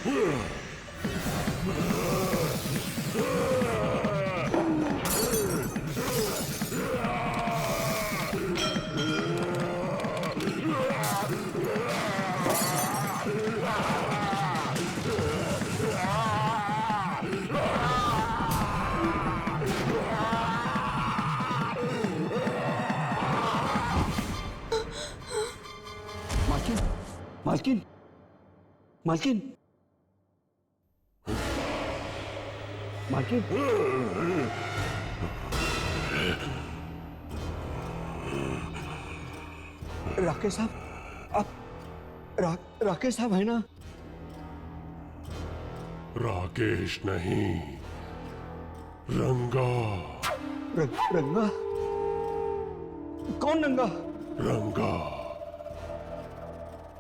मालकिन, मालकिन, मालकिन, मालकिन। राकेश साहब, आप राकेश साहब है ना? राकेश नहीं, रंगा। रंगा? कौन रंगा? रंगा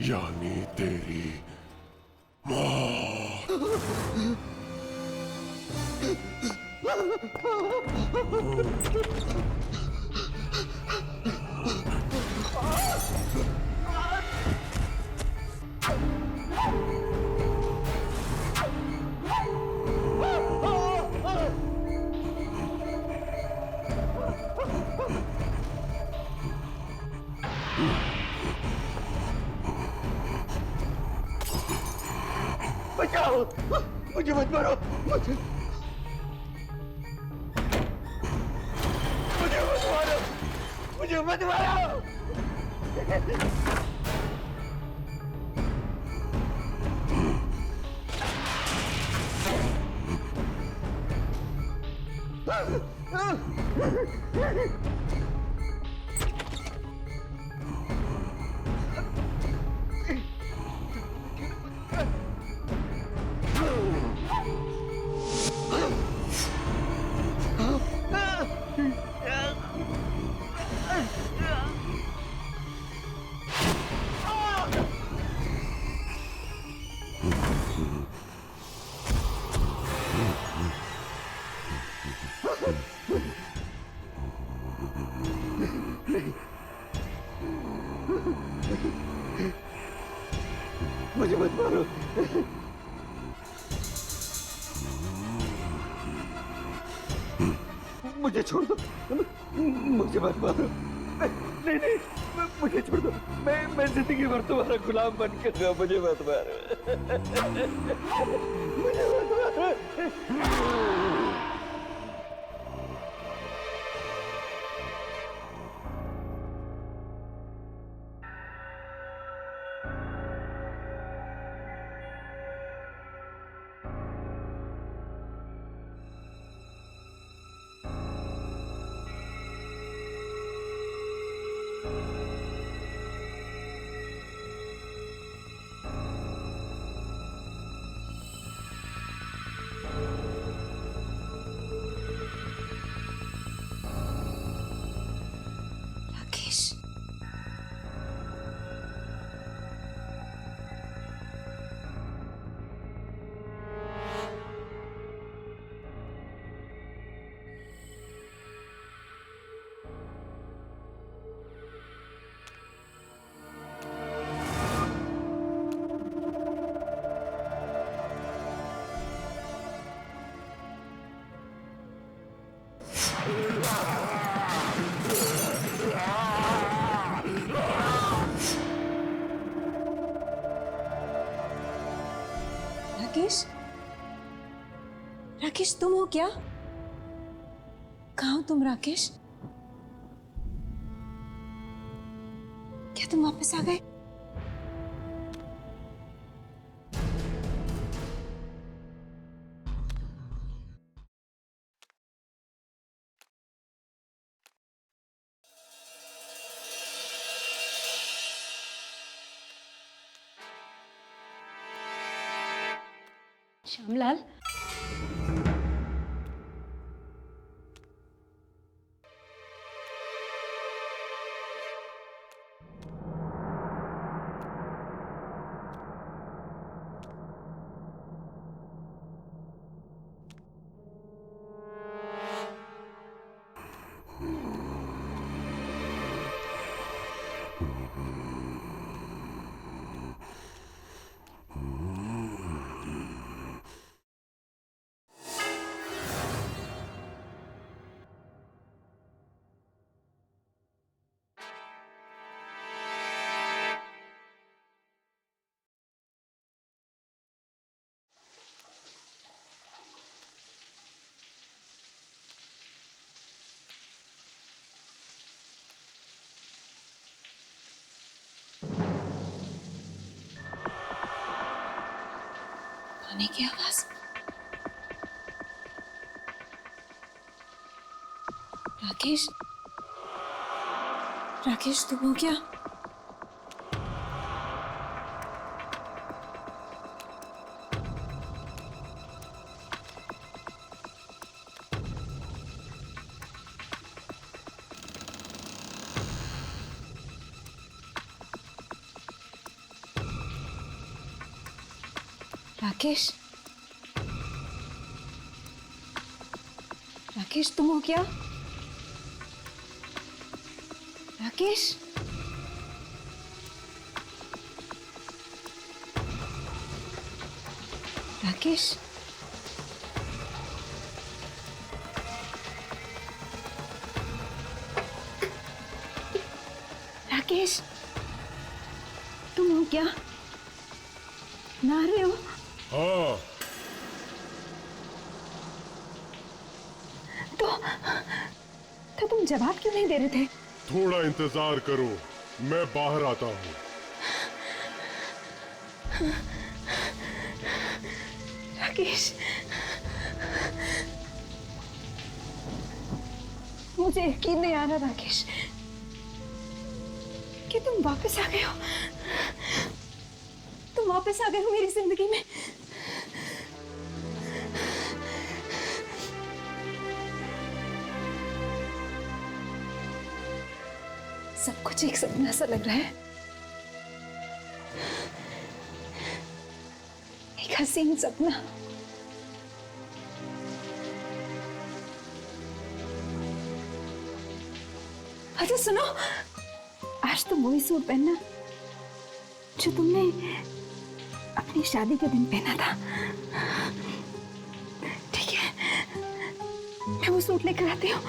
यानी तेरी माँ। बचाओ, मुझे मत मारो, मुझे मत मारो, मुझे मत मारो। मुझे मत मारो, मुझे छोड़ दो, मुझे मत मारो। नहीं नहीं, मुझे छोड़ दो। मैं जिंदगी भर तुम्हारा गुलाम बन कर रहा। मुझे मत मारो, मुझे मत मारो। राकेश, राकेश, राकेश तुम हो क्या? कहाँ हो तुम राकेश? क्या तुम वापस आ गए? श्यामलाल, खाने की आवाज। राकेश, राकेश तुम हो क्या? राकेश, राकेश तुम हो क्या? राकेश, राकेश, राकेश तुम हो क्या? ना रहे हो? हाँ, तो तुम जवाब क्यों नहीं दे रहे थे? थोड़ा इंतजार करो, मैं बाहर आता हूँ। राकेश, मुझे यकीन नहीं आ रहा राकेश कि तुम वापस आ गए हो। तुम वापस आ गए हो मेरी जिंदगी में। सब कुछ एक सपना सा लग रहा है, एक हसीन सपना। अच्छा सुनो, आज तुम वही सूट पहनना जो तुमने अपनी शादी के दिन पहना था, ठीक है? मैं वो सूट लेकर आती हूँ।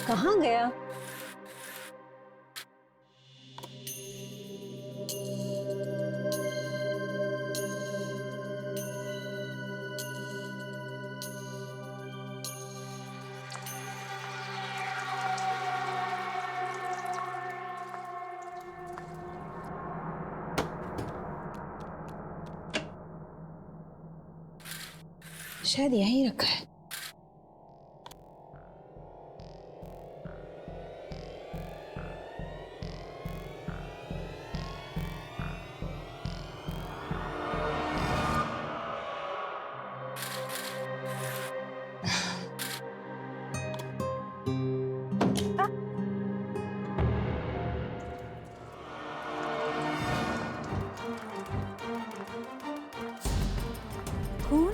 कहाँ गया? शायद यहीं रखा है। खून?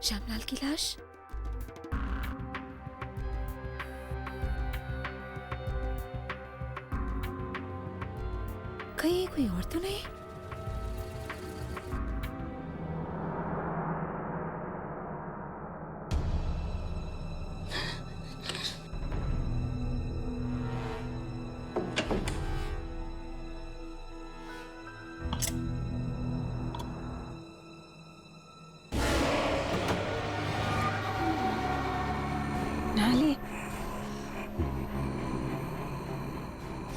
श्यामलाल की लाश? कहीं कोई और तो नहीं? नाली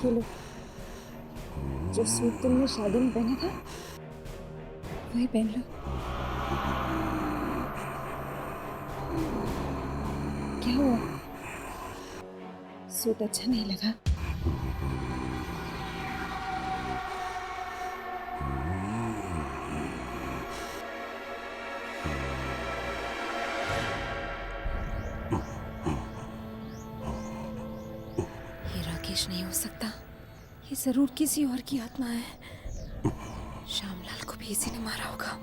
ये लो, जो सूट तुमने शादी में पहना था वही पहन लो। क्या हुआ, सूट अच्छा नहीं लगा? ये राकेश नहीं हो सकता, ये जरूर किसी और की आत्मा है। श्यामलाल को भी इसी ने मारा होगा।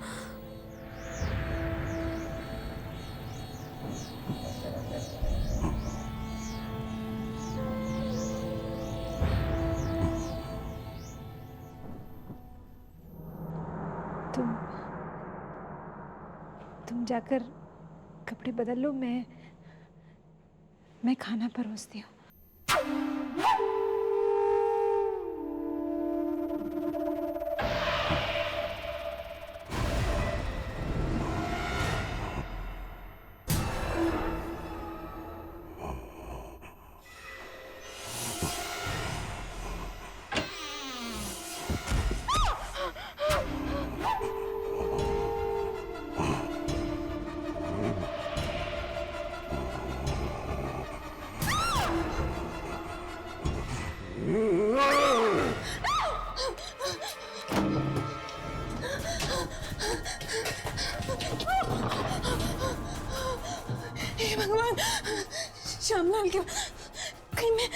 तुम जाकर कपड़े बदल लो, मैं खाना परोसती हूँ। हे भगवान, श्यामलाल क्या कहीं मैं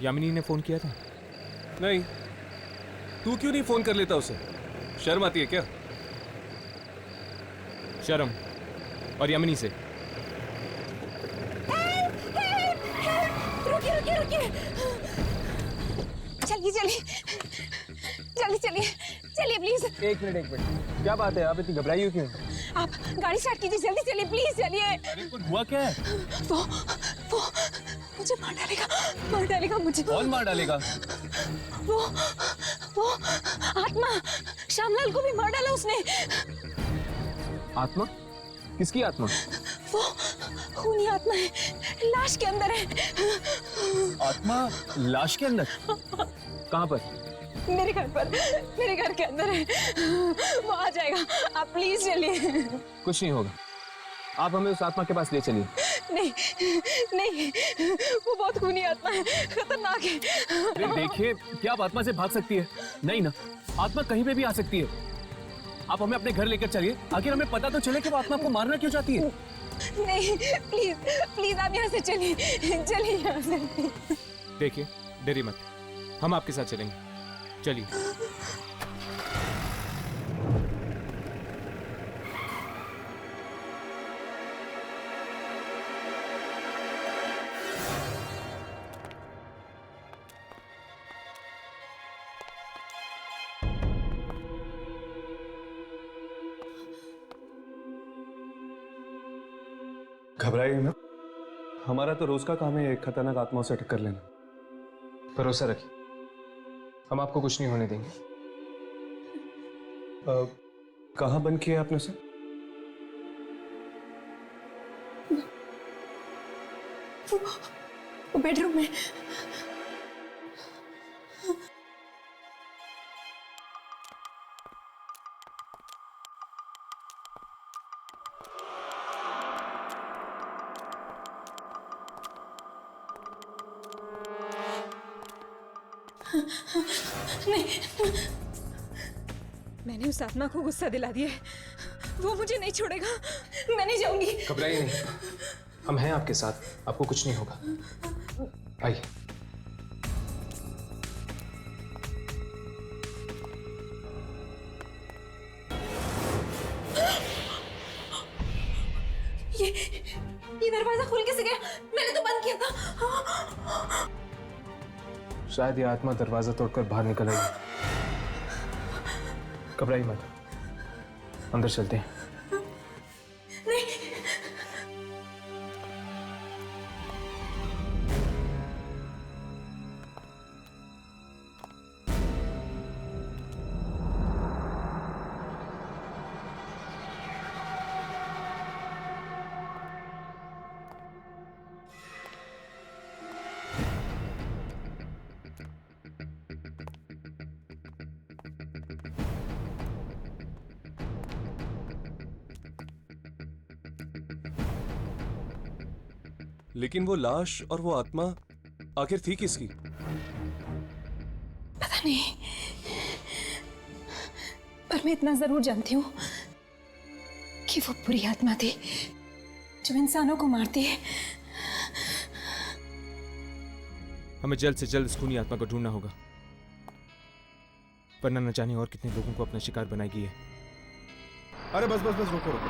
यामिनी ने फोन किया था? नहीं, तू क्यों नहीं फोन कर लेता उसे? शर्म आती है क्या? शर्म और यामिनी से। रुकिए रुकिए रुकिए, चलिए चलिए जल्दी चलिए चलिए प्लीज। एक मिनट, क्या बात है? आप इतनी घबराई हो क्यों? आप गाड़ी स्टार्ट कीजिए, जल्दी चलिए प्लीज चलिए। अरे कुछ हुआ क्या है? वो मुझे मार डालेगा मुझे। कौन मार डालेगा? वो आत्मा, श्यामलाल को भी मार डाला उसने। आत्मा? किसकी आत्मा? वो खूनी आत्मा है, लाश के अंदर है। आत्मा लाश के अंदर? कहाँ पर? मेरे घर के अंदर है, वो आ जाएगा। आप प्लीज चलिए। कुछ नहीं होगा, आप हमें उस आत्मा के पास ले चलिए। नहीं, वो बहुत खूनी आत्मा है, खतरनाक है। अरे देखिए, क्या आप आत्मा से भाग सकती है? नहीं ना, आत्मा कहीं पे भी आ सकती है। आप हमें अपने घर लेकर चलिए, आखिर हमें पता तो चले कि वो आत्मा को मारना क्यों चाहती है। नहीं, प्लीज आप यहाँ से चलिए यहाँ से। देखिए, देरी मत, हम आपके साथ चलेंगे, चलिए। घबराइए ना, हमारा तो रोज का काम है खतरनाक आत्माओं से टक्कर लेना। भरोसा रखिए, हम आपको कुछ नहीं होने देंगे। कहाँ बंद किया आपने उसे? वो बेडरूम में। नहीं, मैंने उस आत्मा को गुस्सा दिला दिया है, वो मुझे नहीं छोड़ेगा। मैं नहीं जाऊंगी। घबराइए नहीं, हम हैं आपके साथ, आपको कुछ नहीं होगा। आइए। ये दरवाजा खुल कैसे गया? मैंने तो बंद किया था। शायद ये आत्मा दरवाजा तोड़कर बाहर निकल आई। घबराइए मत, अंदर चलते हैं। लेकिन वो लाश और वो आत्मा आखिर थी किसकी? पता नहीं, पर मैं इतना जरूर जानती हूँ कि वो बुरी आत्मा थी जो इंसानों को मारती है। हमें जल्द से जल्द इस खूनी आत्मा को ढूंढना होगा, वरना न जाने और कितने लोगों को अपना शिकार बनाएगी है। अरे बस बस बस, रुको रुको।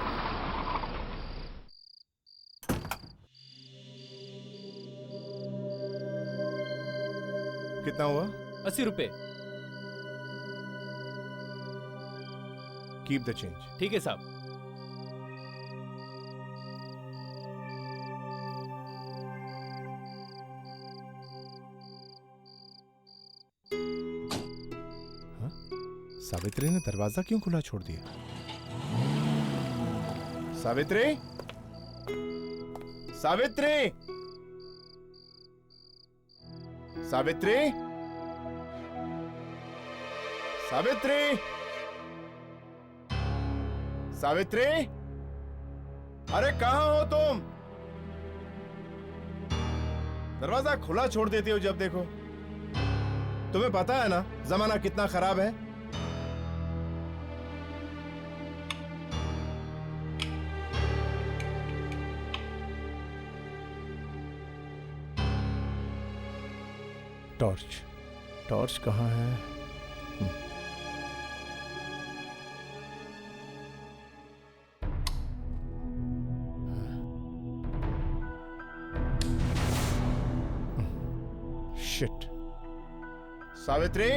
कितना हुआ? 80 रुपए। Keep the change. ठीक है साहब। सावित्री ने दरवाजा क्यों खुला छोड़ दिया? सावित्री, सावित्री, सावित्री, सावित्री, सावित्री, अरे कहां हो तुम? दरवाजा खुला छोड़ देती हो जब देखो। तुम्हें पता है ना जमाना कितना खराब है। टॉर्च, टॉर्च कहाँ है? शिट। सावित्री,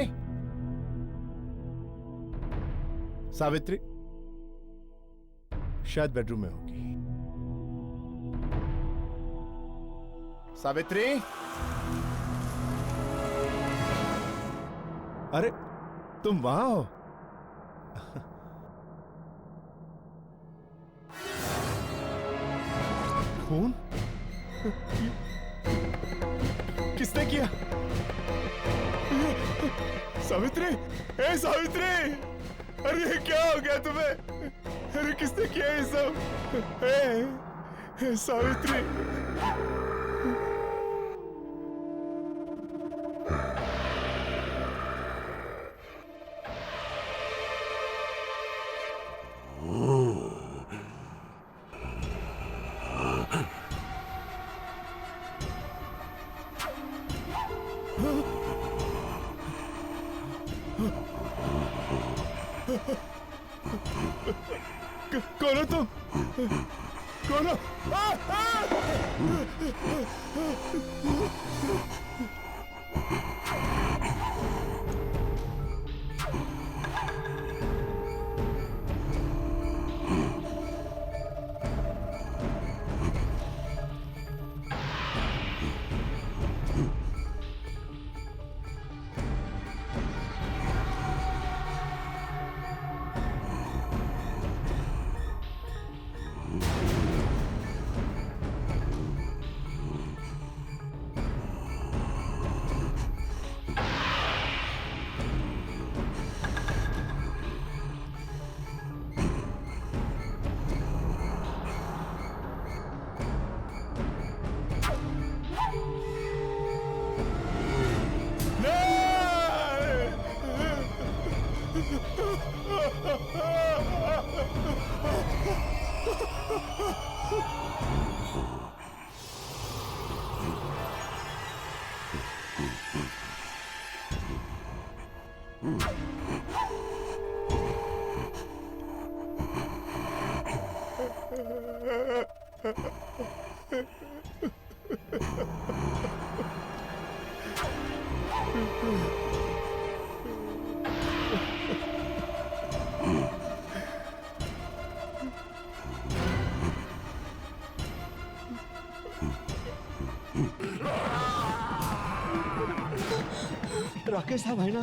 सावित्री शायद बेडरूम में होगी। सावित्री, अरे तुम वहां हो? फोन किसने किया? सावित्री, ए सावित्री, अरे ये क्या हो गया तुम्हें? अरे किसने किया ये सब? ए सावित्री, कौन हो तुम? कौन हो? राकेश साहब है ना?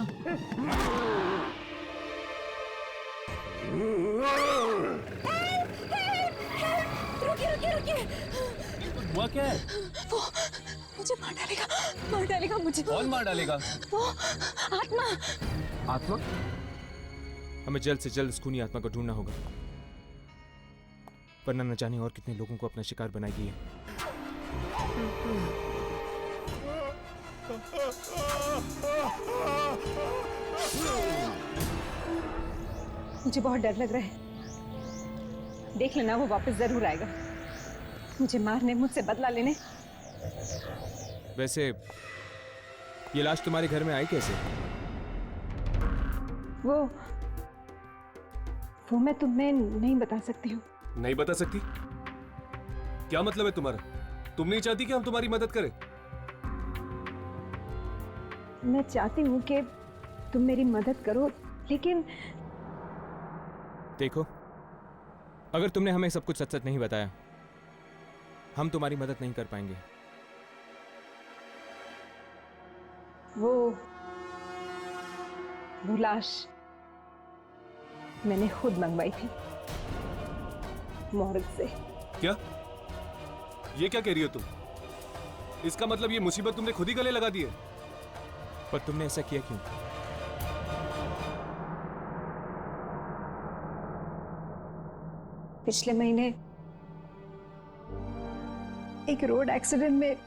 रुकिए। हुआ क्या है? वो मुझे मार डालेगा मुझे। कौन मार डालेगा? वो आत्मा। आत्मा? हमें जल्द से जल्द इस खूनी आत्मा को ढूंढना होगा, वरना न जाने और कितने लोगों को अपना शिकार बनाएगी है। मुझे बहुत डर लग रहा है। देख लेना, वो वापस जरूर आएगा, मुझे मारने, मुझसे बदला लेने। वैसे ये लाश तुम्हारे घर में आई कैसे? वो मैं तुम्हें नहीं बता सकती हूँ। नहीं बता सकती? क्या मतलब है तुम्हारा? तुम नहीं चाहती कि हम तुम्हारी मदद करें? मैं चाहती हूँ कि तुम मेरी मदद करो, लेकिन देखो, अगर तुमने हमें सब कुछ सच सच नहीं बताया, हम तुम्हारी मदद नहीं कर पाएंगे। वो लाश मैंने खुद मंगवाई थी मॉर्ग से। क्या? ये क्या कह रही हो तुम? इसका मतलब ये मुसीबत तुमने खुद ही गले लगा दी है? पर तुमने ऐसा किया क्यों? पिछले महीने एक रोड एक्सीडेंट में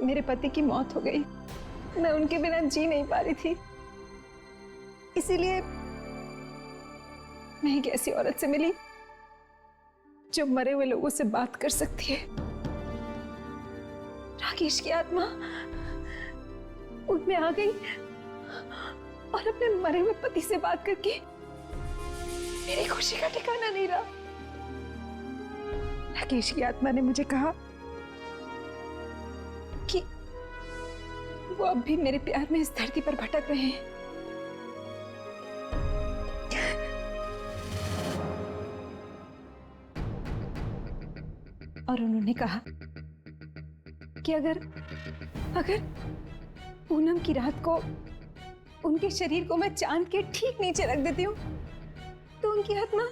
मेरे पति की मौत हो गई। मैं उनके बिना जी नहीं पा रही थी, इसीलिए मैं एक ऐसी औरत से मिली जो मरे हुए लोगों से बात कर सकती है। राकेश की आत्मा उनमें आ गई और अपने मरे हुए पति से बात करके मेरी खुशी का ठिकाना नहीं रहा। राकेश की आत्मा ने मुझे कहा कि वो अब भी मेरे प्यार में इस धरती पर भटक रहे हैं। और उन्होंने कहा कि अगर पूनम की रात को उनके शरीर को मैं चांद के ठीक नीचे रख देती हूँ तो उनकी आत्मा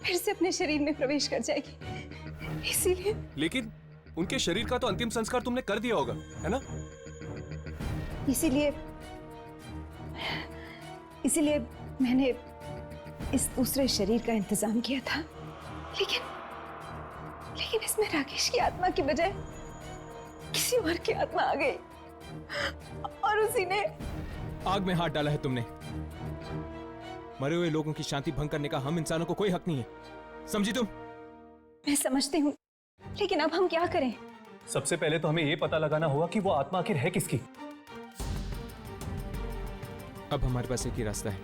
फिर से अपने शरीर में प्रवेश कर जाएगी। इसीलिए लेकिन उनके शरीर का तो अंतिम संस्कार तुमने कर दिया होगा, है ना? इसीलिए मैंने इस दूसरे शरीर का इंतजाम किया था, लेकिन इसमें राकेश की आत्मा की बजाय किसी और की आत्मा आ गई और उसी ने आग में हाथ डाला है तुमने। मरे हुए लोगों की शांति भंग करने का हम इंसानों को कोई हक नहीं है, समझी तुम? मैं समझती हूँ, लेकिन अब हम क्या करें? सबसे पहले तो हमें ये पता लगाना होगा कि वो आत्मा आखिर है किसकी। अब हमारे पास एक ही रास्ता है,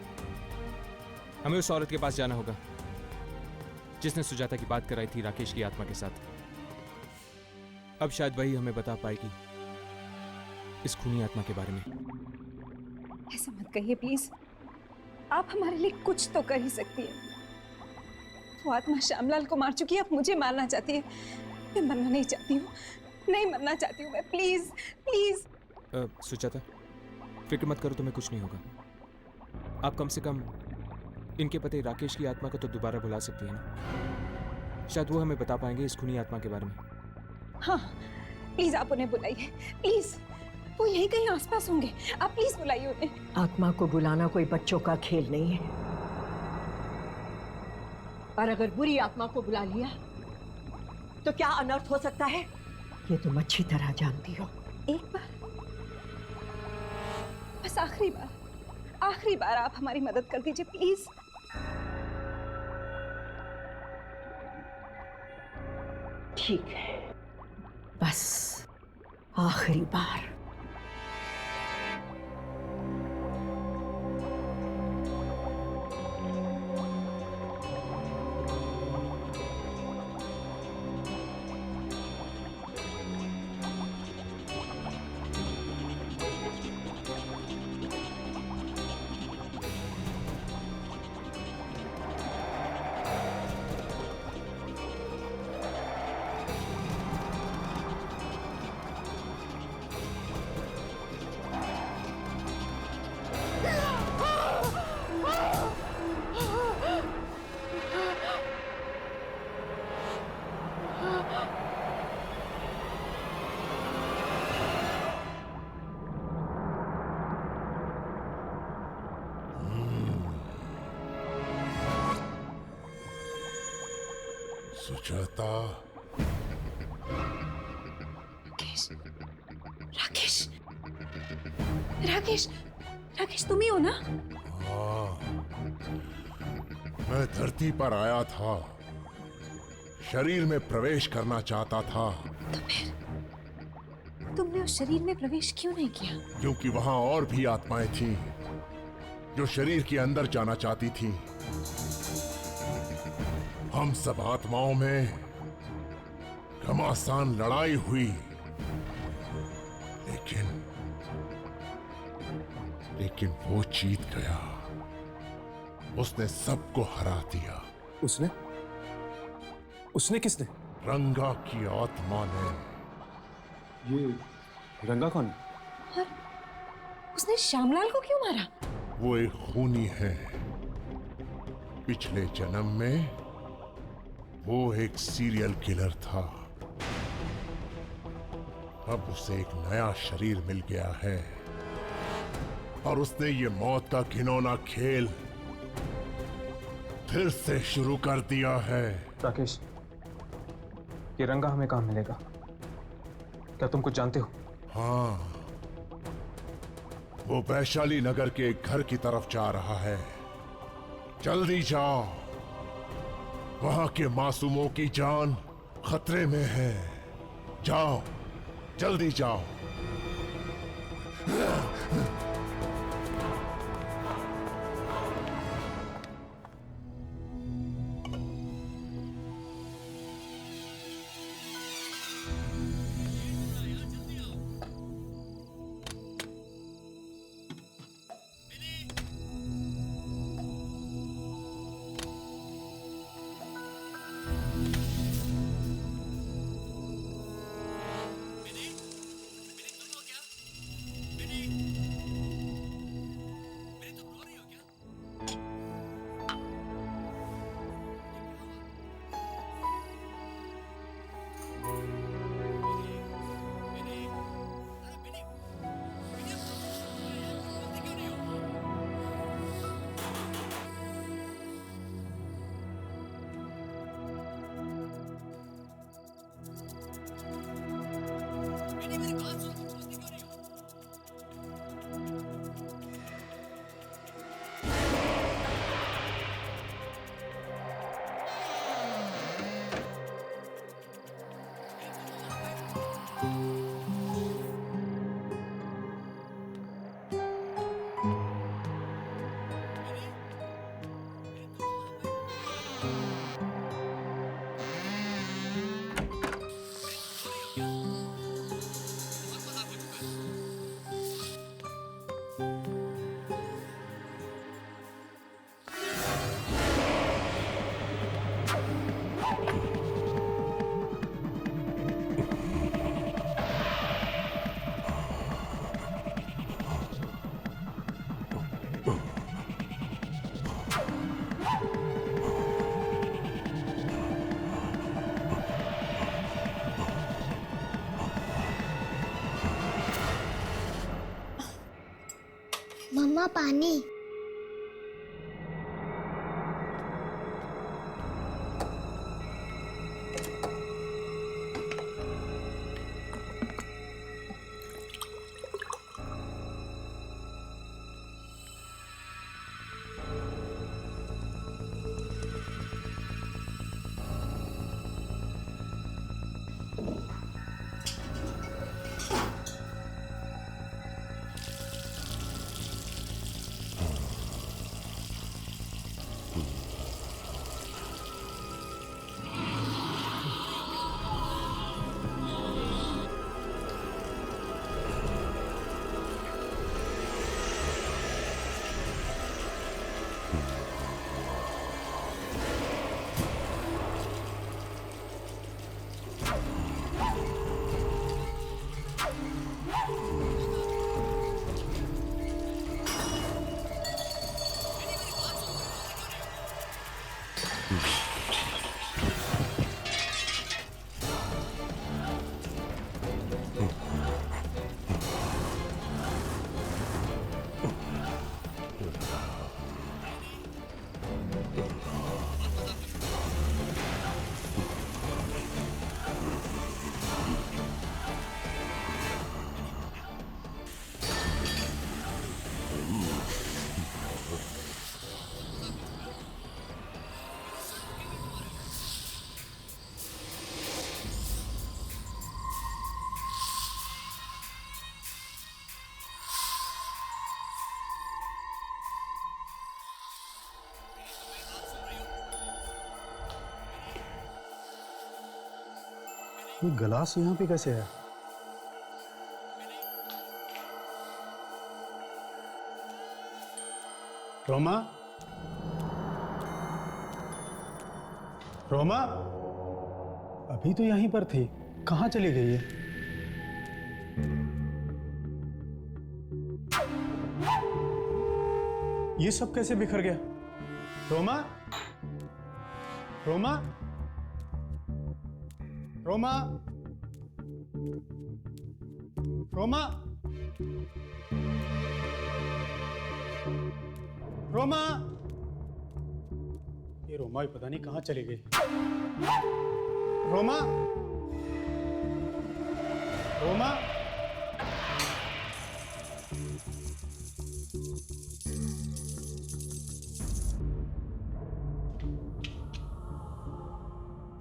हमें उस औरत के पास जाना होगा जिसने सुजाता की बात कराई थी राकेश की आत्मा के साथ। अब शायद वही हमें बता पाएगी इस खूनी आत्मा के बारे में। ऐसा मत कहिए प्लीज, आप हमारे लिए कुछ तो कर ही सकती है। वो आत्मा श्यामलाल को मार चुकी है, अब मुझे मारना चाहती है। मैं मरना नहीं चाहती हूँ, नहीं मरना चाहती हूँ मैं। Please please. सुजाता, फिक्र मत करो, तुम्हें कुछ नहीं होगा। आप कम से कम इनके पति राकेश की आत्मा को तो दोबारा बुला सकती है ना? शायद वो हमें बता पाएंगे इस खूनी आत्मा के बारे में। हाँ प्लीज आप उन्हें बुलाइए, प्लीज। वो यहीं कहीं आसपास होंगे, आप प्लीज बुलाइए उन्हें। आत्मा को बुलाना कोई बच्चों का खेल नहीं है, और अगर बुरी आत्मा को बुला लिया तो क्या अनर्थ हो सकता है, ये तुम अच्छी तरह जानती हो। एक बार, बस आखिरी बार आप हमारी मदद कर दीजिए प्लीज। ठीक है, बस आखिरी बार। सुजाता, राकेश, राकेश, राकेश, राकेश तुम ही हो ना? मैं धरती पर आया था, शरीर में प्रवेश करना चाहता था। तो फिर तुमने उस शरीर में प्रवेश क्यों नहीं किया? क्योंकि वहां और भी आत्माएं थीं जो शरीर के अंदर जाना चाहती थीं। हम सब आत्माओं में घमासान लड़ाई हुई, लेकिन वो जीत गया। उसने सबको हरा दिया। उसने? उसने किसने? रंगा की आत्मा ने। ये रंगा कौन? और उसने श्यामलाल को क्यों मारा? वो एक खूनी है। पिछले जन्म में वो एक सीरियल किलर था। अब उसे एक नया शरीर मिल गया है और उसने ये मौत का घिनौना खेल फिर से शुरू कर दिया है। राकेश, ये रंगा हमें कहाँ मिलेगा? क्या तुम कुछ जानते हो? हाँ, वो वैशाली नगर के एक घर की तरफ जा रहा है। जल्दी जाओ, वहां के मासूमों की जान खतरे में है। जाओ, जल्दी जाओ। मम्मा पानी। ये गिलास यहाँ पे कैसे है? रोमा, रोमा, अभी तो यहीं पर थी, कहाँ चली गई है? ये सब कैसे बिखर गया? रोमा, रोमा, रोमा, रोमा, रोमा, ये रोमा भी पता नहीं कहाँ चली गई। रोमा, रोमा,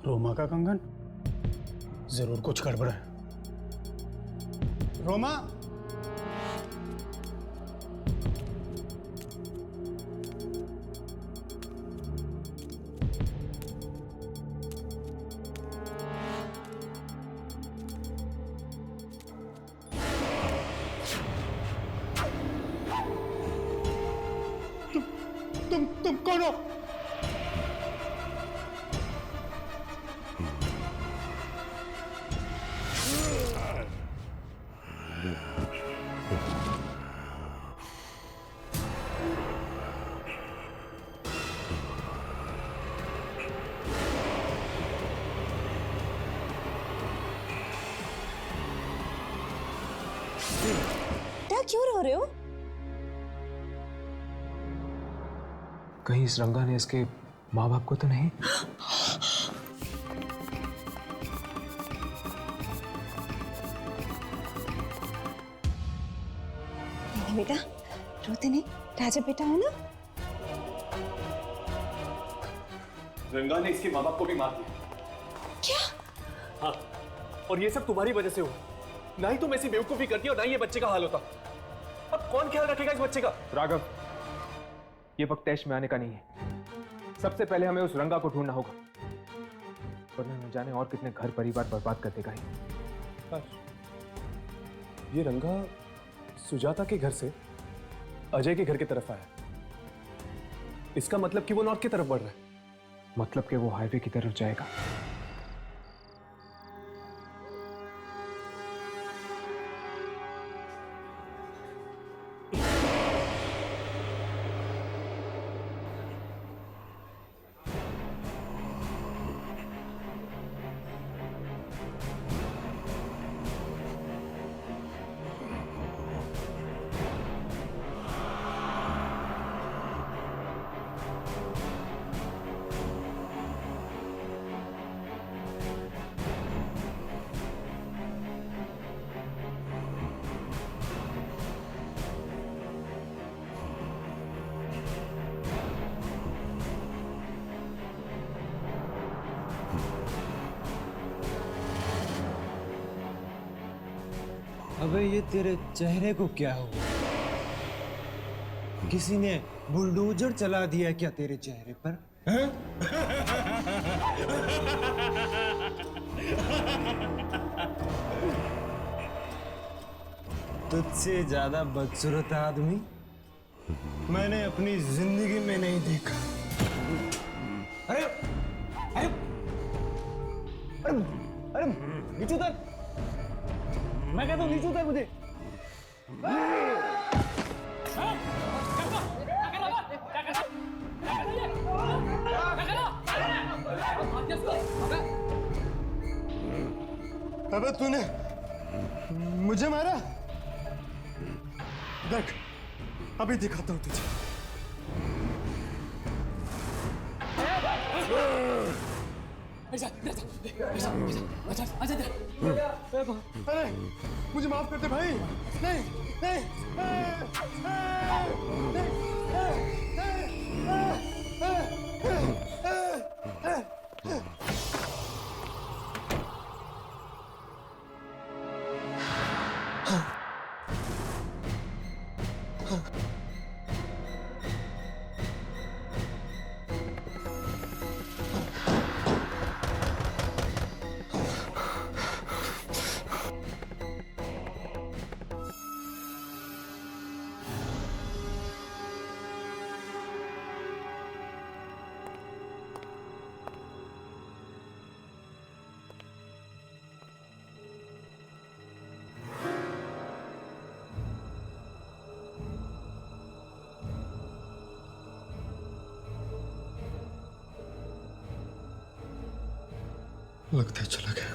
रोमा का कंगन, जरूर कुछ गड़बड़ है। रोमा, तुम कौन हो? क्या क्यों रो रहे हो? कहीं इस रंगा ने इसके माँ बाप को तो नहीं? नहीं बेटा, रोते नहीं, राजा बेटा हो ना। रंगा ने इसके माँ बाप को भी मार दिया। क्या? हाँ, और ये सब तुम्हारी वजह से हुआ। ना ही तुम ऐसी बेवकूफी करती और ना ही ये बच्चे का हाल होता। अब कौन ख्याल रखेगा इस बच्चे का? राघव, ये वक्त तैश में आने का नहीं है। सबसे पहले हमें उस रंगा को ढूंढना होगा, वरना न जाने और कितने घर परिवार बर्बाद कर देगा ही। ये रंगा सुजाता के घर से अजय के घर की तरफ आया। इसका मतलब कि वो नॉर्थ की तरफ बढ़ रहा है। मतलब कि वो हाईवे की तरफ जाएगा। अबे ये तेरे चेहरे को क्या हुआ? किसी ने बुलडोजर चला दिया क्या तेरे चेहरे पर? तुझसे ज्यादा बदसूरत आदमी मैंने अपनी जिंदगी में नहीं देखा। अरे अरे अरे अरे नीचे उतर, मैं कहता हूँ नीचे उतर मुझे। अबे तूने मुझे मारा? देख अभी दिखाता हूँ तुझे। अरे मुझे माफ कर दे भाई। नहीं नहीं लगता है चला गया।